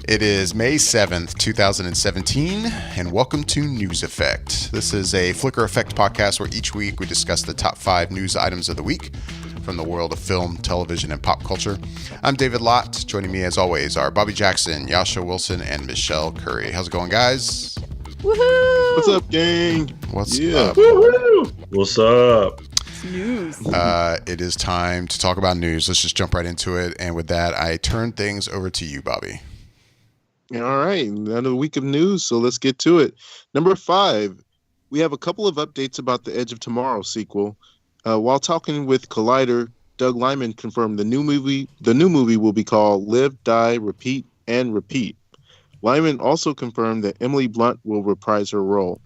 It is May 7th, 2017, and welcome to News Effect. This is a Flicker Effect podcast where each week we discuss the top 5 news items of the week from the world of film, television, and pop culture. I'm David Lott. Joining me as always are Bobby Jackson, Yasha Wilson, and Michelle Curry. How's it going, guys? Woohoo! What's up, gang? What's up? Woohoo! What's up? News. It is time to talk about news. Let's just jump right into it. And with that, I turn things over to you, Bobby. All right, another week of news, so let's get to it. Number 5, we have a couple of updates about the Edge of Tomorrow sequel. While talking with Collider, Doug Liman confirmed the new movie will be called Live, Die, Repeat, and Repeat. Liman also confirmed that Emily Blunt will reprise her role.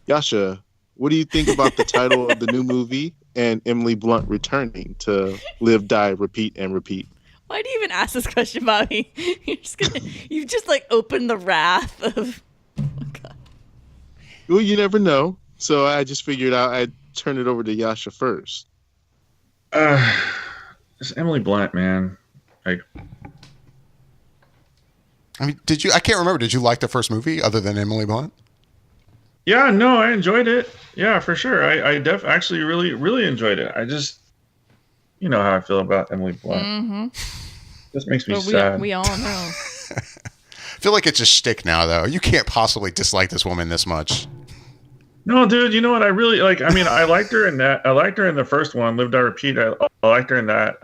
Yasha, what do you think about the title of the new movie and Emily Blunt returning to Live, Die, Repeat, and Repeat? Why do you even ask this question, Bobby? You've just like opened the wrath of. Oh God. Well, you never know. So I just figured out I'd turn it over to Yasha first. It's Emily Blunt, man. Like, I mean, I can't remember. Did you like the first movie other than Emily Blunt? yeah, no, I enjoyed it. Yeah, for sure. I actually really enjoyed it. I just, you know how I feel about Emily Blunt. Mm-hmm. This makes me But sad. we all know. I feel like it's a shtick now, though. You can't possibly dislike this woman this much. No, dude, you know what? I really like. I mean, I liked her in that. I liked her in the first one, Live, Die, Repeat. I liked her in that.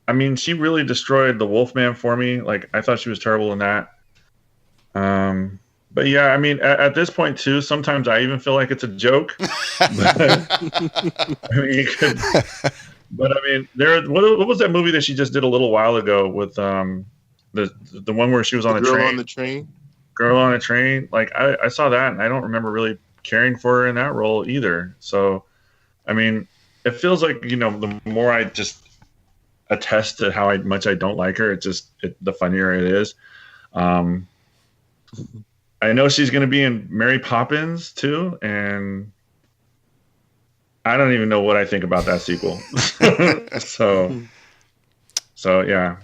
I mean, she really destroyed the Wolfman for me. Like, I thought she was terrible in that. But yeah, I mean, at this point too, sometimes I even feel like it's a joke. But I mean, what was that movie that she just did a little while ago with the one where she was on a Girl train? on the Train? Girl on a Train. Like I saw that and I don't remember really caring for her in that role either. So, I mean, it feels like, you know, the more I just attest to how much I don't like her, the funnier it is. I know she's going to be in Mary Poppins too, and I don't even know what I think about that sequel. So yeah,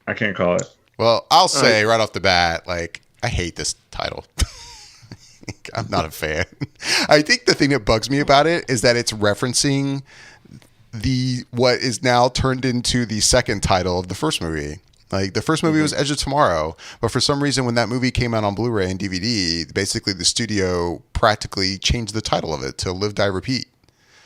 I can't call it. Well, I'll say right off the bat, like, I hate this title. I'm not a fan. I think the thing that bugs me about it is that it's referencing what is now turned into the second title of the first movie. Like, the first movie was Edge of Tomorrow, but for some reason when that movie came out on Blu-ray and DVD, basically the studio practically changed the title of it to Live, Die, Repeat.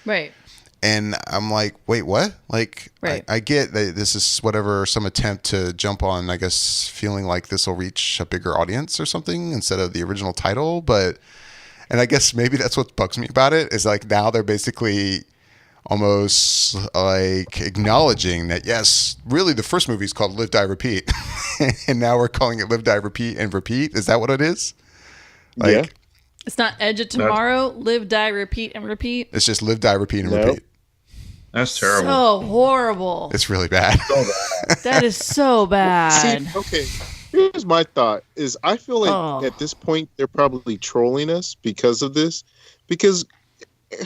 Right. And I'm like, wait, what? Like, Right. I get that this is some attempt to jump on, I guess, feeling like this will reach a bigger audience or something instead of the original title. And I guess maybe that's what bugs me about it is like now they're basically almost like acknowledging that, yes, really the first movie is called Live, Die, Repeat. And now we're calling it Live, Die, Repeat, and Repeat. Is that what it is? Like, Yeah. It's not Edge of Tomorrow, Live, Die, Repeat, and Repeat. It's just Live, Die, Repeat, and No. Repeat. That's terrible. So horrible. It's really bad. That is so bad. See, okay, here's my thought, is I feel like Oh. at this point they're probably trolling us because of this. Because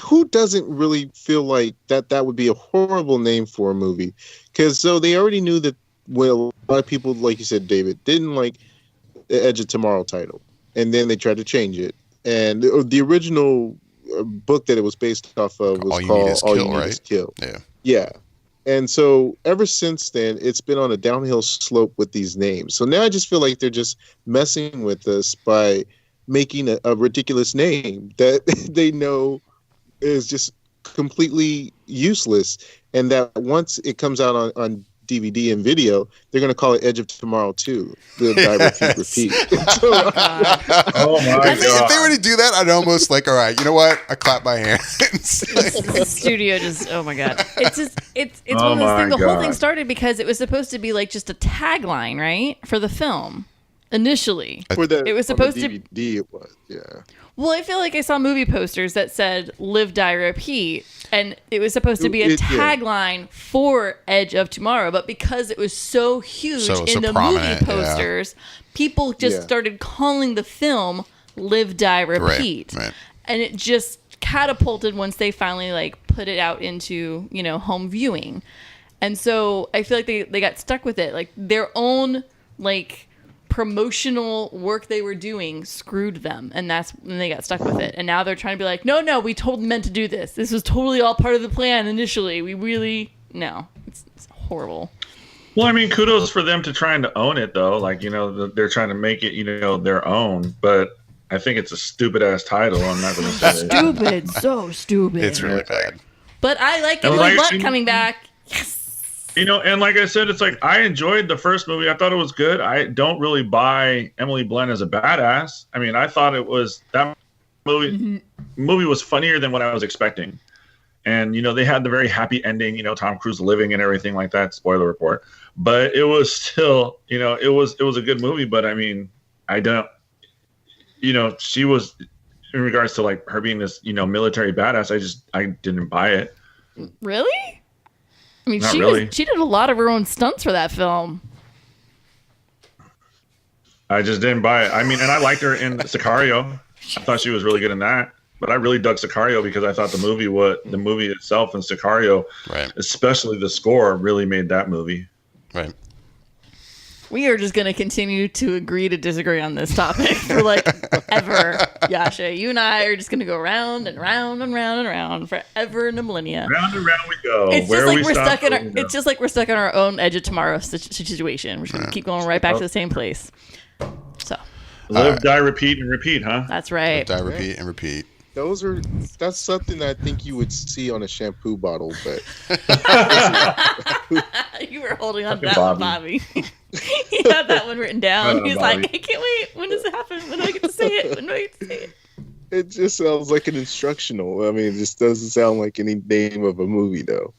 who doesn't really feel like that would be a horrible name for a movie? Because so they already knew that, well, a lot of people, like you said, David, didn't like the Edge of Tomorrow title. And then they tried to change it. And the original book that it was based off of was All You called Need Is All Kill, You Need right? Is Kill. Yeah. Yeah. And so ever since then, it's been on a downhill slope with these names. So now I just feel like they're just messing with us by making a ridiculous name that they know is just completely useless. And that once it comes out on DVD and video, they're going to call it Edge of Tomorrow 2. Live, Die, Repeat. So, Oh my If they were to do that, I'd almost like, all right, you know what? I clap my hands. The studio just, oh my God. It's just, it's Oh one of those my things. The whole thing God. started because it was supposed to be like just a tagline, right? For the film initially. for the, It was on the supposed to- DVD, it was, yeah. Well, I feel like I saw movie posters that said Live, Die, Repeat. And it was supposed to be a Yeah. tagline for Edge of Tomorrow. But because it was so huge So in the movie prominent, yeah. posters, people just Yeah. started calling the film Live, Die, Repeat. right. And it just catapulted once they finally like put it out into, home viewing. And so I feel like they got stuck with it. Like their own like promotional work they were doing screwed them, and that's when they got stuck with it. And now they're trying to be like, no, we totally meant to do this. This was totally all part of the plan initially. We really no, it's horrible. Well, I mean, kudos for them to trying to own it, though. Like, you know, they're trying to make it, you know, their own. But I think it's a stupid ass title. I'm not going to say it. Stupid, so stupid. It's really bad. But I like And Emily like Blunt she- coming back. Yes. You know, and like I said, it's like I enjoyed the first movie. I thought it was good. I don't really buy Emily Blunt as a badass. I mean, I thought it was that movie was funnier than what I was expecting. And you know, they had the very happy ending. You know, Tom Cruise living and everything like that. Spoiler report. But it was still, you know, it was a good movie. But I mean, I don't, you know, she was in regards to like her being this, you know, military badass. I didn't buy it. Really? I mean, Not she really. she did a lot of her own stunts for that film. I just didn't buy it. I mean, and I liked her in Sicario. I thought she was really good in that. But I really dug Sicario because I thought the movie itself and Sicario, Right. especially the score, really made that movie. Right. We are just going to continue to agree to disagree on this topic for like ever. Yasha, you and I are just going to go round and round and round and round forever and a millennia. Round and round we go. It's Where just like we we're stop, stuck in there our. we go. It's just like we're stuck in our own Edge of Tomorrow situation. We're just gonna keep going right back to the same place. So Live, die, repeat, and repeat, huh? that's right. Die, repeat, and repeat. That's something I think you would see on a shampoo bottle, but You were holding on to Fucking that one, Bobby. He had that one written down. He's Bobby. like, I can't wait. When does it happen? When do I get to say it? When do I get to say it? it just sounds like an instructional. I mean, it just doesn't sound like any name of a movie, though.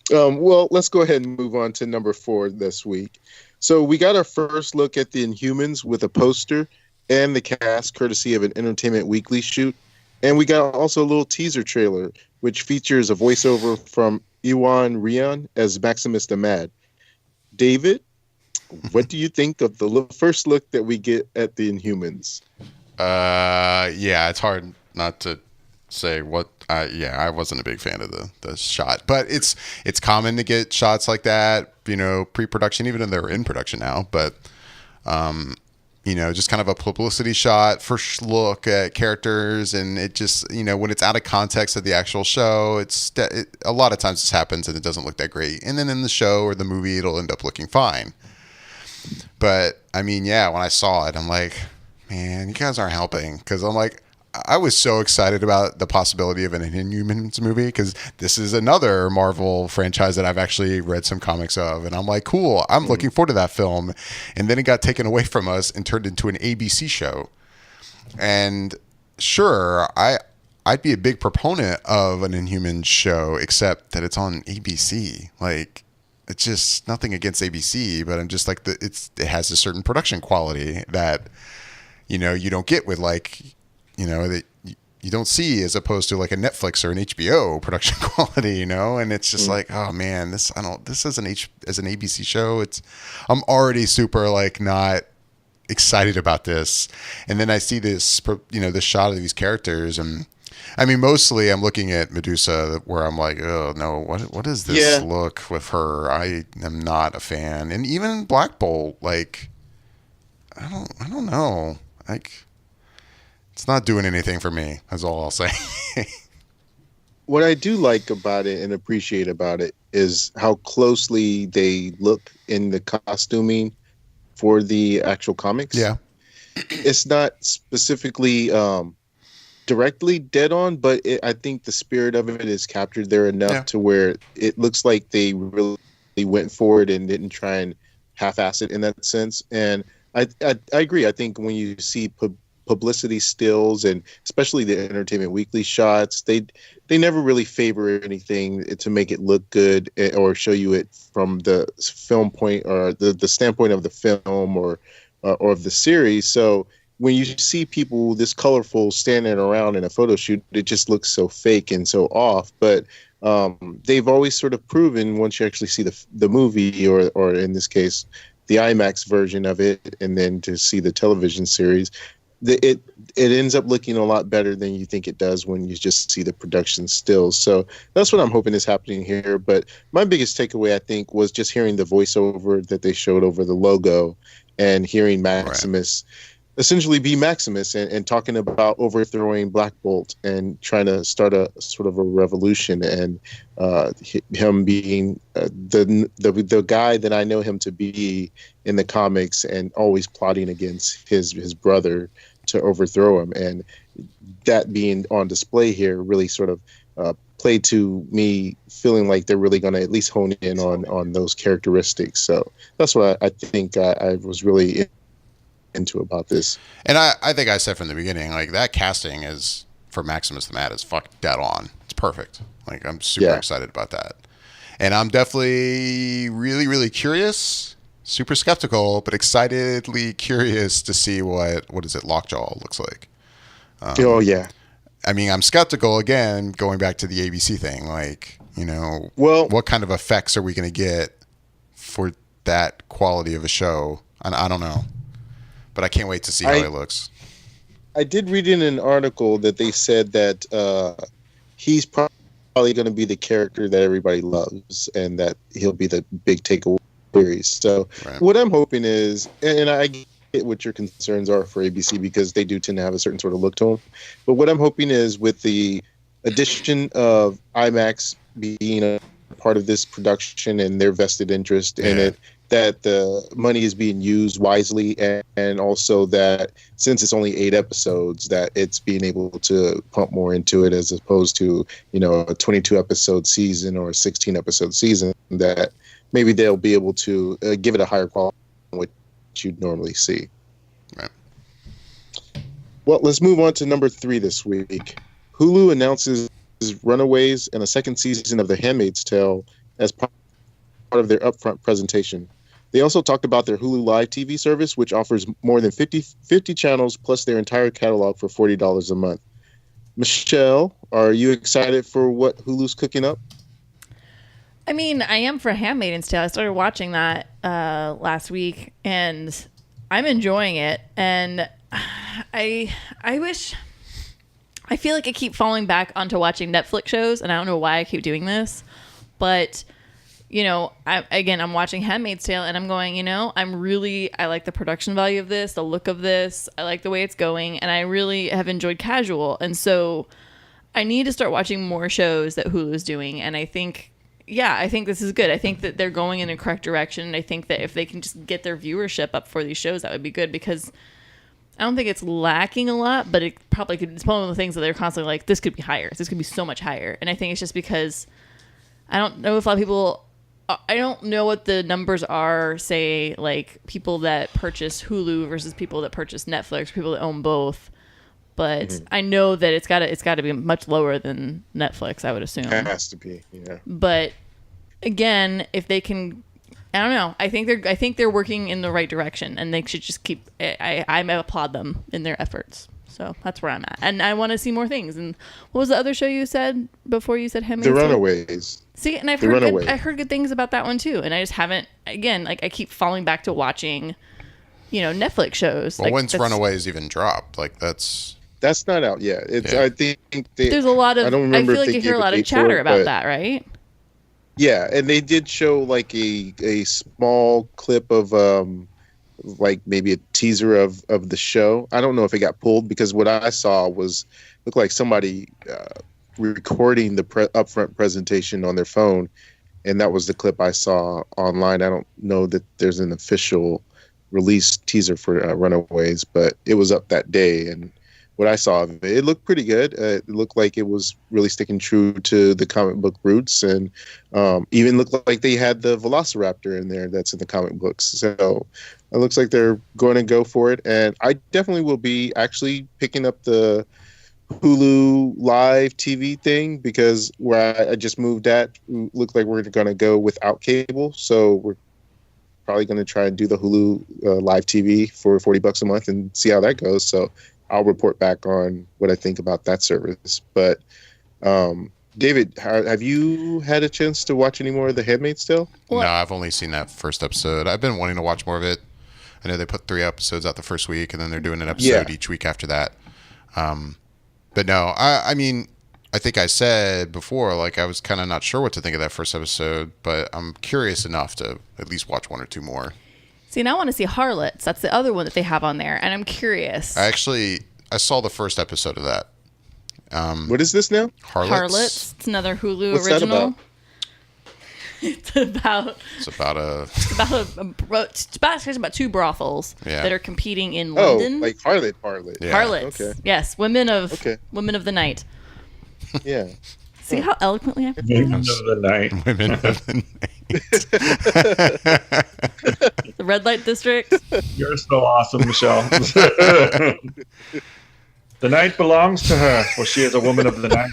Well, let's go ahead and move on to number 4 this week. So we got our first look at the Inhumans with a poster and the cast, courtesy of an Entertainment Weekly shoot. And we got also a little teaser trailer, which features a voiceover from Iwan Rian as Maximus the Mad. David, what do you think of the first look that we get at the Inhumans? Yeah, it's hard not to say what. I wasn't a big fan of the shot, but it's common to get shots like that, you know, pre-production, even though they're in production now. But you know, just kind of a publicity shot, first look at characters, and it just, you know, when it's out of context of the actual show, a lot of times this happens and it doesn't look that great, and then in the show or the movie, it'll end up looking fine. But I mean, yeah, when I saw it, I'm like, man, you guys aren't helping, because I'm like, I was so excited about the possibility of an Inhumans movie, because this is another Marvel franchise that I've actually read some comics of, and I'm like, cool, I'm looking forward to that film. And then it got taken away from us and turned into an ABC show. And sure, I'd be a big proponent of an Inhumans show, except that it's on ABC. Like, it's just nothing against ABC, but I'm just like, it has a certain production quality that, you know, you don't get with, like, you know, that you don't see as opposed to like a Netflix or an HBO production quality, you know. And it's just like, oh man, this as an ABC show, I'm already super like not excited about this. And then I see this, you know, this shot of these characters, and I mean, mostly I'm looking at Medusa, where I'm like, oh no, what is this look with her? I am not a fan. And even Black Bolt, like, I don't know, like, it's not doing anything for me. That's all I'll say. What I do like about it and appreciate about it is how closely they look in the costuming for the actual comics. Yeah. It's not specifically directly dead on, but I think the spirit of it is captured there enough to where it looks like they really went for it and didn't try and half-ass it in that sense. And I agree. I think when you see publicity stills, and especially the Entertainment Weekly shots, they never really favor anything to make it look good or show you it from the film point or the standpoint of the film or of the series. So when you see people this colorful standing around in a photo shoot, it just looks so fake and so off. But they've always sort of proven, once you actually see the movie, or in this case the IMAX version of it, and then to see the television series, it ends up looking a lot better than you think it does when you just see the production stills. So that's what I'm hoping is happening here. But my biggest takeaway, I think, was just hearing the voiceover that they showed over the logo and hearing Maximus essentially be Maximus and talking about overthrowing Black Bolt and trying to start a sort of a revolution, and him being the guy that I know him to be in the comics and always plotting against his brother to overthrow him. And that being on display here really sort of played to me feeling like they're really going to at least hone in on those characteristics. So that's what I think I was really into about this. And I think I said from the beginning, like, that casting is for Maximus the Mad is fuck dead on. It's perfect. Like, I'm super excited about that. And I'm definitely really, really curious, super skeptical, but excitedly curious to see what is it, Lockjaw looks like. Oh yeah. I mean, I'm skeptical again, going back to the ABC thing. Like, well, what kind of effects are we going to get for that quality of a show? I don't know. But I can't wait to see how it looks. I did read in an article that they said that he's probably going to be the character that everybody loves, and that he'll be the big takeaway series. So what I'm hoping is, and I get what your concerns are for ABC because they do tend to have a certain sort of look to them. But what I'm hoping is with the addition of IMAX being a part of this production and their vested interest in it, that the money is being used wisely, and also that since it's only 8 episodes, that it's being able to pump more into it as opposed to, a 22 episode season or a 16 episode season, that maybe they'll be able to give it a higher quality than what you'd normally see. Right. Well, let's move on to number 3 this week. Hulu announces Runaways and a second season of The Handmaid's Tale as part of their upfront presentation. They also talked about their Hulu Live TV service, which offers more than 50 channels plus their entire catalog for $40 a month. Michelle, are you excited for what Hulu's cooking up? I mean, I am for Handmaid's Tale. I started watching that last week, and I'm enjoying it. And I wish... I feel like I keep falling back onto watching Netflix shows, and I don't know why I keep doing this, but... I'm watching Handmaid's Tale and I'm going, I like the production value of this, the look of this. I like the way it's going, and I really have enjoyed Casual. And so I need to start watching more shows that Hulu is doing. And I think this is good. I think that they're going in the correct direction. And I think that if they can just get their viewership up for these shows, that would be good, because I don't think it's lacking a lot, but it probably could. It's one of the things that they're constantly like, this could be higher. This could be so much higher. And I think it's just because I don't know if a lot of people... I don't know what the numbers are, say, like people that purchase Hulu versus people that purchase Netflix, people that own both. But I know that it's got to be much lower than Netflix, I would assume. It has to be, yeah. But again, if they can, I don't know. I think they're working in the right direction, and they should just keep. I applaud them in their efforts. So that's where I'm at, and I want to see more things. And what was the other show you said before you said Handmaid's Tale? The Runaways. See, and I heard good things about that one too, and I just haven't. Again, like I keep falling back to watching, Netflix shows. Well, when's Runaways even dropped? Like that's not out yet. It's I think there's a lot of. I don't remember. I feel like you hear a lot of chatter about that, right? Yeah, and they did show like a small clip of like maybe a teaser of the show. I don't know if it got pulled, because what I saw looked like somebody recording the upfront presentation on their phone, and that was the clip I saw online. I don't know that there's an official release teaser for Runaways, but it was up that day, and what I saw of it looked pretty good. It looked like it was really sticking true to the comic book roots, and even looked like they had the Velociraptor in there that's in the comic books. So it looks like they're going to go for it, and I definitely will be actually picking up the Hulu Live TV thing, because where I just moved at looked like we're going to go without cable, so we're probably going to try and do the Hulu Live TV for $40 a month and see how that goes. So I'll report back on what I think about that service. But David, have you had a chance to watch any more of The Handmaid's Tale? No, I've only seen that first episode. I've been wanting to watch more of it. I know they put 3 episodes out the first week, and then they're doing an episode each week after that. But no, I mean, I think I said before, like, I was kind of not sure what to think of that first episode, but I'm curious enough to at least watch 1 or 2 more. See, now I want to see Harlots. That's the other one that they have on there, and I'm curious. I saw the first episode of that. What is this now? Harlots. It's another Hulu What's original. that about? It's about actually about 2 brothels that are competing in London. Oh, like harlot. Yeah. Harlots. Okay. Yes, women of the night. Yeah. See how eloquently I Women of the night. Women of the night. The red light district. You're so awesome, Michelle. The night belongs to her, for she is a woman of the night.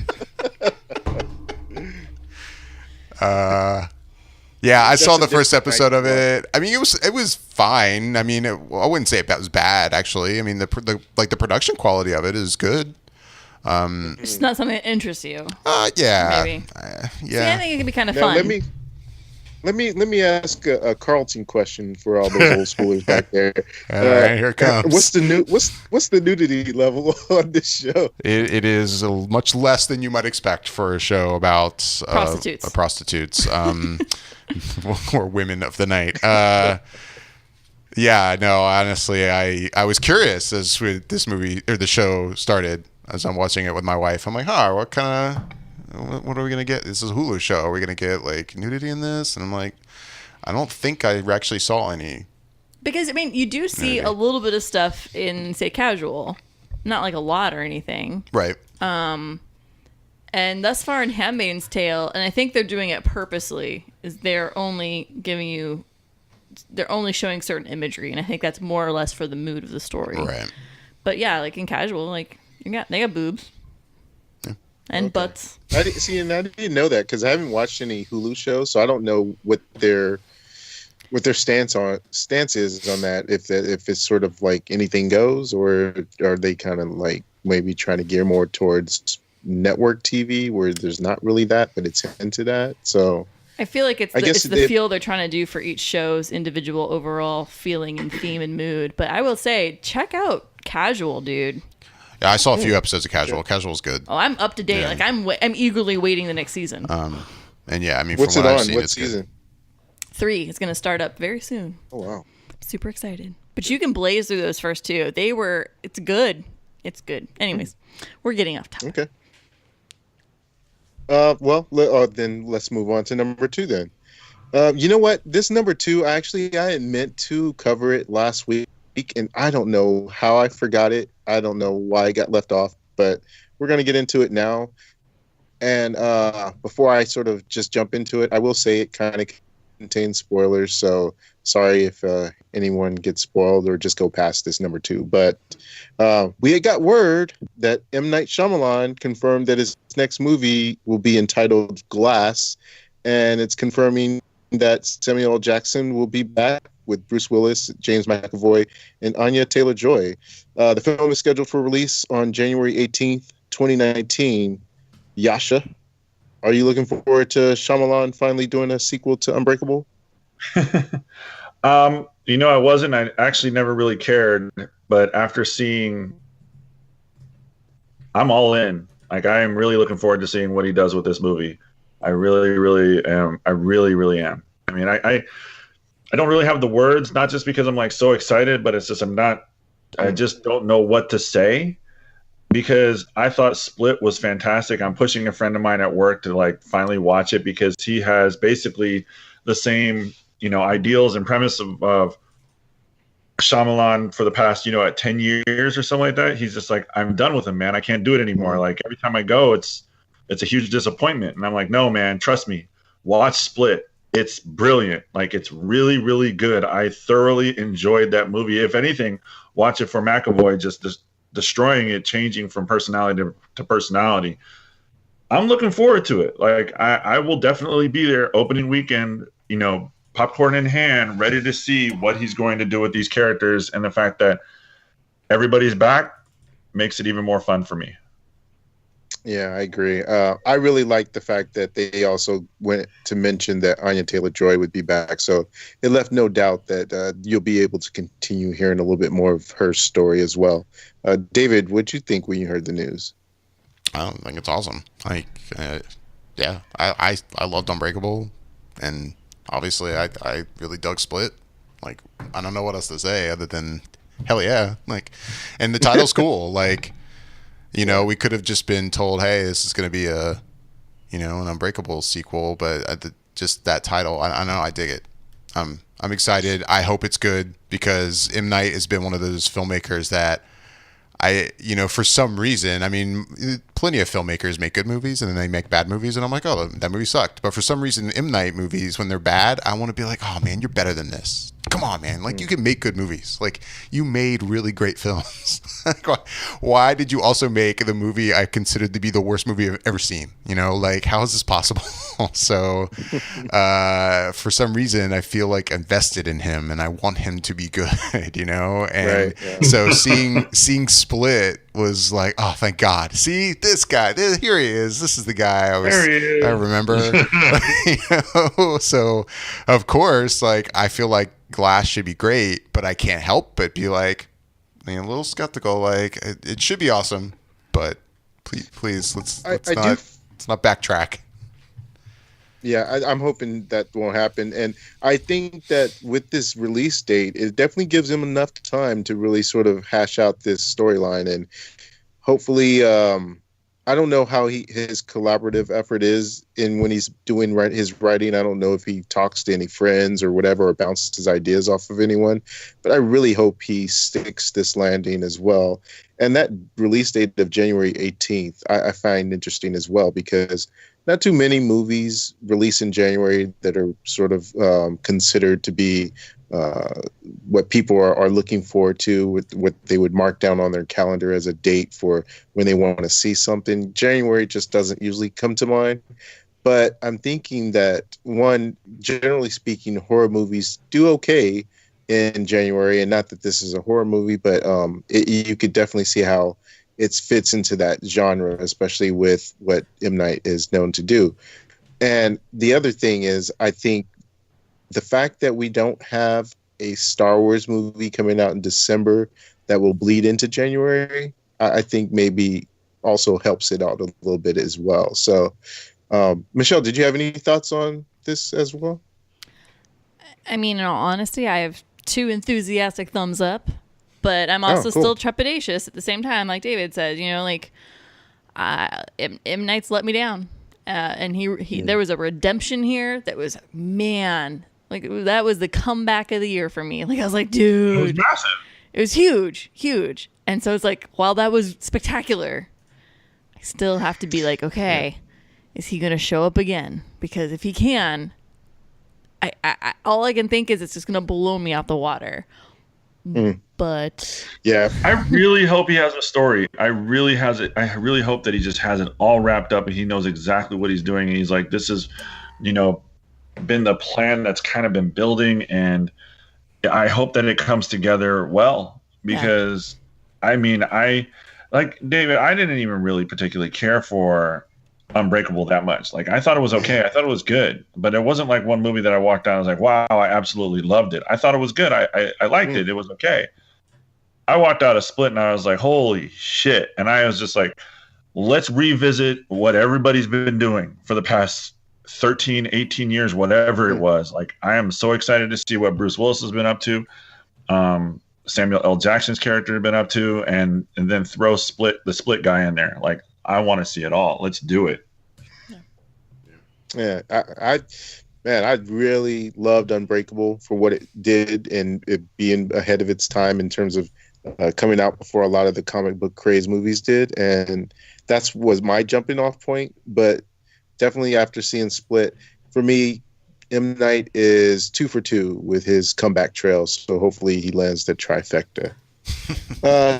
Yeah, I saw the first episode of it. I mean, it was fine. I mean, I wouldn't say it was bad actually. I mean, the production quality of it is good. It's not something that interests you. Yeah, Maybe. yeah. See, I think it could be kind of Now, fun. let me ask a Carlton question for all those old schoolers back there. All right, here it comes. What's the nudity level on this show? It is much less than you might expect for a show about prostitutes, or women of the night. Yeah, no, honestly, I was curious as this movie or the show started. As I'm watching it with my wife, I'm like, what are we gonna get? This is a Hulu show. Are we gonna get like nudity in this? And I'm like, I don't think I actually saw any. Because I mean, you do see nudity. a little bit of stuff in, say, Casual, not like a lot or anything. Right. And thus far in Handmaid's Tale, and I think they're doing it purposely, is they're only showing certain imagery, and I think that's more or less for the mood of the story. Right. But yeah, like in Casual, like they got boobs and butts. I didn't know that because I haven't watched any Hulu shows, so I don't know what their stance is on that. If it's sort of like anything goes, or are they kind of like maybe trying to gear more towards network TV where there's not really that, but it's into that. So I feel like it's the feel they're trying to do for each show's individual overall feeling and theme and mood. But I will say, check out Casual, dude. Yeah, I saw a few episodes of Casual. Casual's good. Oh, I'm up to date. Yeah. Like I'm eagerly waiting the next season. And yeah, I mean, what's from it what on? I've seen, What it's season? good. 3 is going to start up very soon. Oh wow. Super excited. But you can blaze through those first 2. It's good. It's good. Anyways, we're getting off topic. Okay. Then let's move on to number 2 then. You know what? This number 2, I had meant to cover it last week, and I don't know how I forgot it. I don't know why it got left off, but we're going to get into it now. And before I sort of just jump into it, I will say it kind of contains spoilers, so sorry if anyone gets spoiled or just go past this number 2. But we had got word that M. Night Shyamalan confirmed that his next movie will be entitled Glass, and it's confirming that Samuel L. Jackson will be back with Bruce Willis, James McAvoy, and Anya Taylor-Joy. The film is scheduled for release on January 18th, 2019. Yasha, are you looking forward to Shyamalan finally doing a sequel to Unbreakable? I wasn't. I actually never really cared, but after seeing, I'm all in. Like, I am really looking forward to seeing what he does with this movie. I really, really am. I really, really am. I mean, I don't really have the words, not just because I'm like so excited, but it's just I just don't know what to say, because I thought Split was fantastic. I'm pushing a friend of mine at work to like finally watch it because he has basically the same, ideals and premise of Shyamalan for the past, at 10 years or something like that. He's just like, I'm done with him, man. I can't do it anymore. Like, every time I go, it's a huge disappointment. And I'm like, no, man, trust me, watch Split. It's brilliant. Like, it's really, really good. I thoroughly enjoyed that movie. If anything, watch it for McAvoy just destroying it, changing from personality to personality. I'm looking forward to it. Like, I will definitely be there opening weekend, popcorn in hand, ready to see what he's going to do with these characters. And the fact that everybody's back makes it even more fun for me. Yeah, I agree. I really like the fact that they also went to mention that Anya Taylor-Joy would be back, so it left no doubt that you'll be able to continue hearing a little bit more of her story as well. David, what'd you think when you heard the news? I don't think it's awesome. Like, yeah, I loved Unbreakable, and obviously I really dug Split. Like, I don't know what else to say other than hell yeah. Like, and the title's cool. Like, you know, we could have just been told, hey, this is going to be a, you know, an Unbreakable sequel, but just that title, I know, I dig it. I'm excited. I hope it's good because M. Night has been one of those filmmakers that you know, for some reason, I mean, plenty of filmmakers make good movies and then they make bad movies, and I'm like, oh, that movie sucked. But for some reason, M. Night movies, when they're bad, I want to be like, oh man, you're better than this. Come on, man. Like, you can make good movies. Like, you made really great films. Like, why did you also make the movie I considered to be the worst movie I've ever seen? You know, like, how is this possible? So, for some reason, I feel like invested in him and I want him to be good, you know? And so seeing Split was like, oh, thank God. See, this guy, here he is. This is the guy I remember. You know? So, of course, like, I feel like Glass should be great, but I can't help but be like, a little skeptical. Like, it should be awesome, but please let's not backtrack. Yeah, I'm hoping that won't happen, and I think that with this release date, it definitely gives him enough time to really sort of hash out this storyline, and hopefully, I don't know how his collaborative effort is in when he's doing his writing. I don't know if he talks to any friends or whatever, or bounces ideas off of anyone, but I really hope he sticks this landing as well. And that release date of January 18th, I find interesting as well, because not too many movies release in January that are sort of considered to be what people are looking forward to, with what they would mark down on their calendar as a date for when they want to see something. January just doesn't usually come to mind. But I'm thinking that, one, generally speaking, horror movies do okay in January, and not that this is a horror movie, but you could definitely see how it fits into that genre, especially with what M. Night is known to do. And the other thing is, I think the fact that we don't have a Star Wars movie coming out in December that will bleed into January, I think maybe also helps it out a little bit as well. So, Michelle, did you have any thoughts on this as well? I mean, in all honesty, I have 2 enthusiastic thumbs up, but I'm also still trepidatious at the same time. Like David said, you know, like M. Night's let me down, and he there was a redemption here that was, man, like that was the comeback of the year for me. Like, I was like, dude, it was massive. It was huge, and so it's like, while that was spectacular, I still have to be like, okay, is he gonna show up again? Because if he can, I all I can think is it's just gonna blow me out the water. But yeah, I really hope he has a story. I really hope that he just has it all wrapped up and he knows exactly what he's doing. And he's like, this is, you know, been the plan that's kind of been building. And I hope that it comes together well, because I mean, like David, I didn't even really particularly care for Unbreakable that much. Like, I thought it was okay. I thought it was good, but it wasn't like one movie that I walked out and was like, wow, I absolutely loved it. I thought it was good. I liked it. It was okay. I walked out of Split and I was like, holy shit. And I was just like, let's revisit what everybody's been doing for the past 13, 18 years, whatever it was. Like, I am so excited to see what Bruce Willis has been up to. Samuel L. Jackson's character has been up to, and then throw the Split guy in there. Like, I want to see it all. Let's do it. Yeah, I really loved Unbreakable for what it did, and it being ahead of its time in terms of coming out before a lot of the comic book craze movies did, and that's was my jumping off point. But definitely after seeing Split, for me, M. Night is 2 for 2 with his comeback trail. So hopefully he lands the trifecta.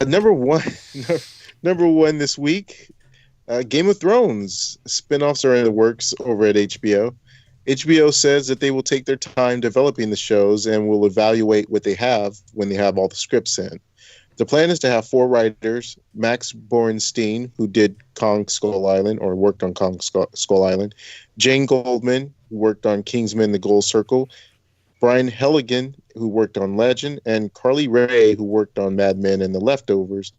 Number one this week. Game of Thrones spinoffs are in the works over at HBO. HBO says that they will take their time developing the shows and will evaluate what they have when they have all the scripts in. The plan is to have 4 writers: Max Borenstein, who did Kong Skull Island or worked on Kong Skull Island, Jane Goldman, who worked on Kingsman: The Gold Circle, Brian Helligan, who worked on Legend, and Carly Ray, who worked on Mad Men and The Leftovers,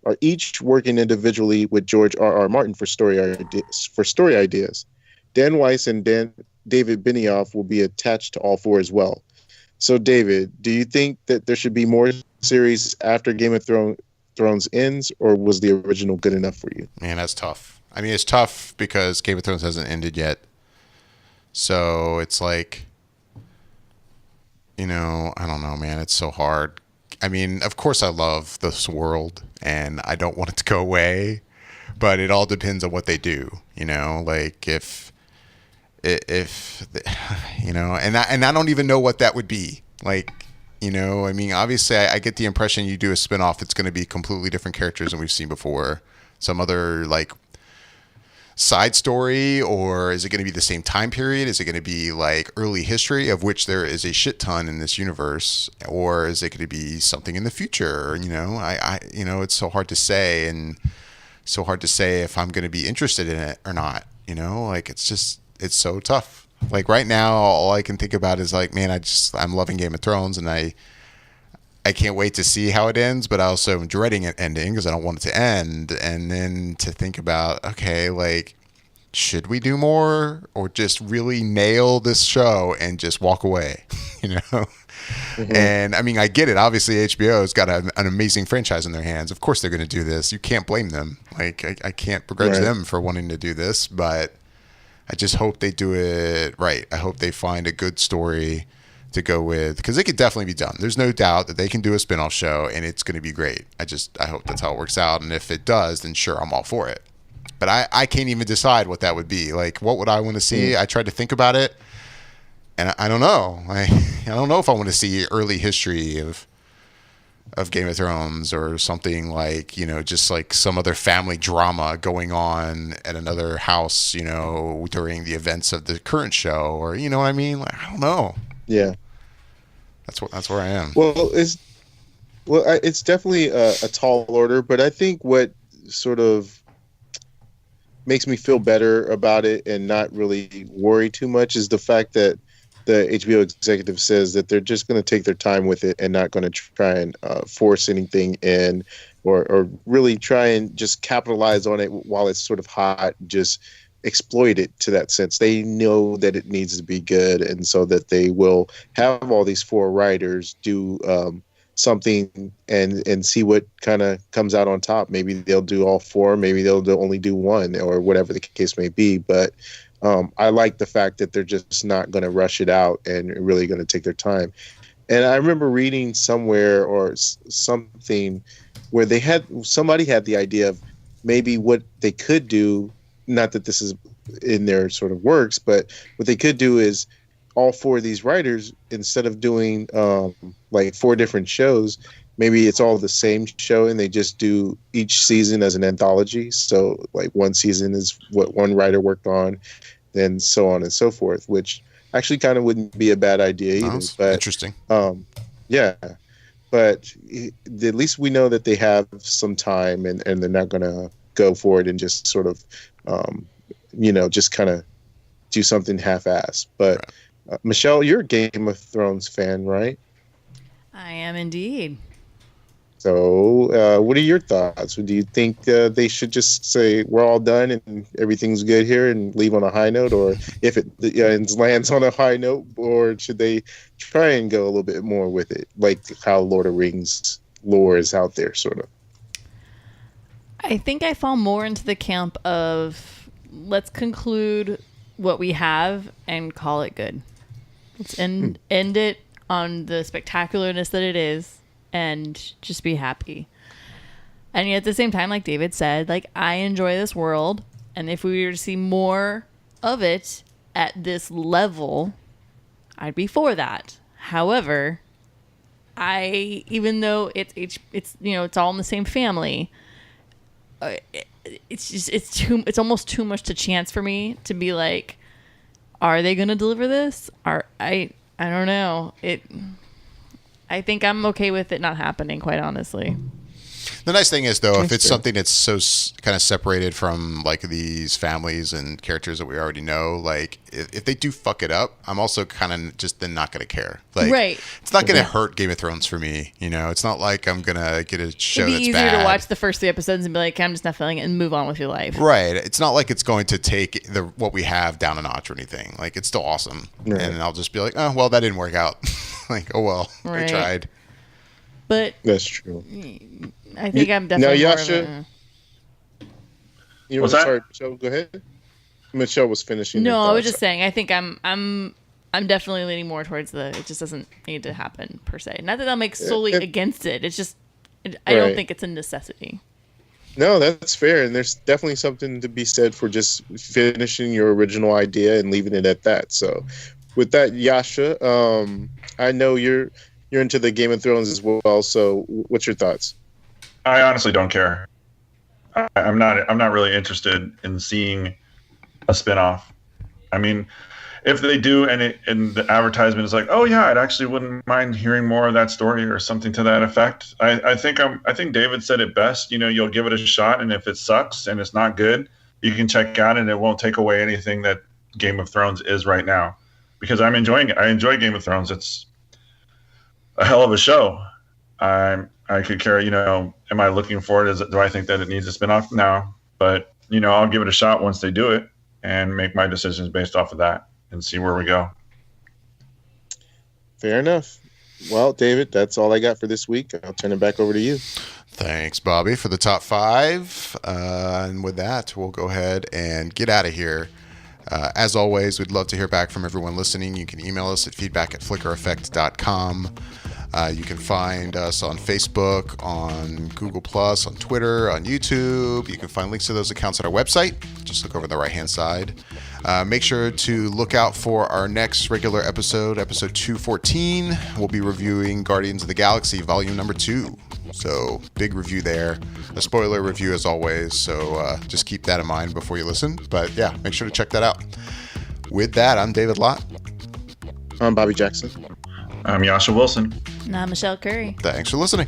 are each working individually with George R. R. Martin for story ideas. Dan Weiss and David Benioff will be attached to all 4 as well. So, David, do you think that there should be more series after Game of Thrones ends, or was the original good enough for you? Man, that's tough. I mean, it's tough because Game of Thrones hasn't ended yet. So it's like, I don't know, man. It's so hard. I mean, of course I love this world and I don't want it to go away, but it all depends on what they do, like if and I don't even know what that would be. Like, I mean, obviously I get the impression you do a spinoff, it's going to be completely different characters than we've seen before. Some other like side story, or is it going to be the same time period? Is it going to be like early history, of which there is a shit ton in this universe, or is it going to be something in the future? It's so hard to say, and so hard to say if I'm going to be interested in it or not. Like it's so tough. Like right now, all I can think about is like, man, I'm loving Game of Thrones, and I can't wait to see how it ends, but I also am dreading it ending because I don't want it to end. And then to think about, okay, like, should we do more or just really nail this show and just walk away? Mm-hmm. And I mean, I get it. Obviously, HBO's got an amazing franchise in their hands. Of course they're going to do this. You can't blame them. Like, I can't begrudge them for wanting to do this, but I just hope they do it right. I hope they find a good story to go with, because it could definitely be done. There's no doubt that they can do a spinoff show and it's going to be great. I hope that's how it works out. And if it does, then sure, I'm all for it. But I can't even decide what that would be. Like, what would I want to see? I tried to think about it, and I don't know. I don't know if I want to see early history of Game of Thrones, or something like, just like some other family drama going on at another house, during the events of the current show, or, what I mean? Like, I don't know. Yeah. That's where I am. Well, it's definitely a tall order, but I think what sort of makes me feel better about it and not really worry too much is the fact that the HBO executive says that they're just going to take their time with it and not going to try and force anything in, or really try and just capitalize on it while it's sort of hot, just exploit it to that sense. They know that it needs to be good, and so that they will have all these 4 writers do something and see what kind of comes out on top. Maybe they'll do all 4, maybe they'll only do 1, or whatever the case may be. But I like the fact that they're just not going to rush it out and really going to take their time. And I remember reading somewhere or something where somebody had the idea of maybe what they could do. Not that this is in their sort of works, but what they could do is all 4 of these writers, instead of doing like 4 different shows, maybe it's all the same show and they just do each season as an anthology. So like one season is what one writer worked on, then so on and so forth, which actually kind of wouldn't be a bad idea either. Sounds but interesting. Yeah. But at least we know that they have some time, and they're not going to go for it and just sort of, just kind of do something half-assed. But Michelle, you're a Game of Thrones fan, right? I am indeed. So what are your thoughts? Do you think they should just say we're all done and everything's good here and leave on a high note, or if it lands on a high note, or should they try and go a little bit more with it, like how Lord of the Rings lore is out there, sort of? I think I fall more into the camp of let's conclude what we have and call it good. Let's end it on the spectacularness that it is and just be happy. And yet at the same time, like David said, like, I enjoy this world, and if we were to see more of it at this level, I'd be for that. However, even though it's all in the same family, it's almost too much to chance for me to be like, are they going to deliver this? I don't know. I think I'm okay with it not happening, quite honestly. The nice thing is, though, if That's it's fair. something that's so kind of separated from like these families and characters that we already know, like if they do fuck it up, I'm also kind of just then not going to care. Like, Right. it's not going to hurt Game of Thrones for me. You know, it's not like I'm going to get a show It'd be that's easier bad. to watch the first 3 episodes and be like, I'm just not feeling it, and move on with your life. Right. It's not like it's going to take what we have down a notch or anything. Like, it's still awesome. Right. And I'll just be like, oh, well, that didn't work out. Like, oh, well, I Right. tried. But That's true. I think I'm definitely Now, more of Yasha, a- You What's were that? sorry, Michelle. Go ahead. Michelle was finishing. No, her I was thoughts. just saying. I think I'm definitely leaning more towards it just doesn't need to happen per se. Not that I'll make solely it- against it. It's just I don't Right. think it's a necessity. No, that's fair, and there's definitely something to be said for just finishing your original idea and leaving it at that. So, with that, Yasha, I know you're into the Game of Thrones as well. So, what's your thoughts? I honestly don't care. I'm not really interested in seeing a spinoff. I mean, if they do, and the advertisement is like, oh yeah, I actually wouldn't mind hearing more of that story or something to that effect. I think David said it best. You know, you'll give it a shot, and if it sucks and it's not good, you can check out, and it won't take away anything that Game of Thrones is right now. Because I'm enjoying it. I enjoy Game of Thrones. It's a hell of a show. I could care, am I looking for it? Do I think that it needs a spinoff? No. But, I'll give it a shot once they do it and make my decisions based off of that and see where we go. Fair enough. Well, David, that's all I got for this week. I'll turn it back over to you. Thanks, Bobby, for the top 5. And with that, we'll go ahead and get out of here. As always, we'd love to hear back from everyone listening. You can email us at feedback@flickereffect.com. You can find us on Facebook, on Google+, on Twitter, on YouTube. You can find links to those accounts at our website. Just look over the right-hand side. Make sure to look out for our next regular episode 214. We'll be reviewing Guardians of the Galaxy Volume Number 2. So, big review there. A spoiler review as always, so just keep that in mind before you listen. But yeah, make sure to check that out. With that, I'm David Lott. I'm Bobby Jackson. I'm Yasha Wilson. Nah, Michelle Curry. Thanks for listening.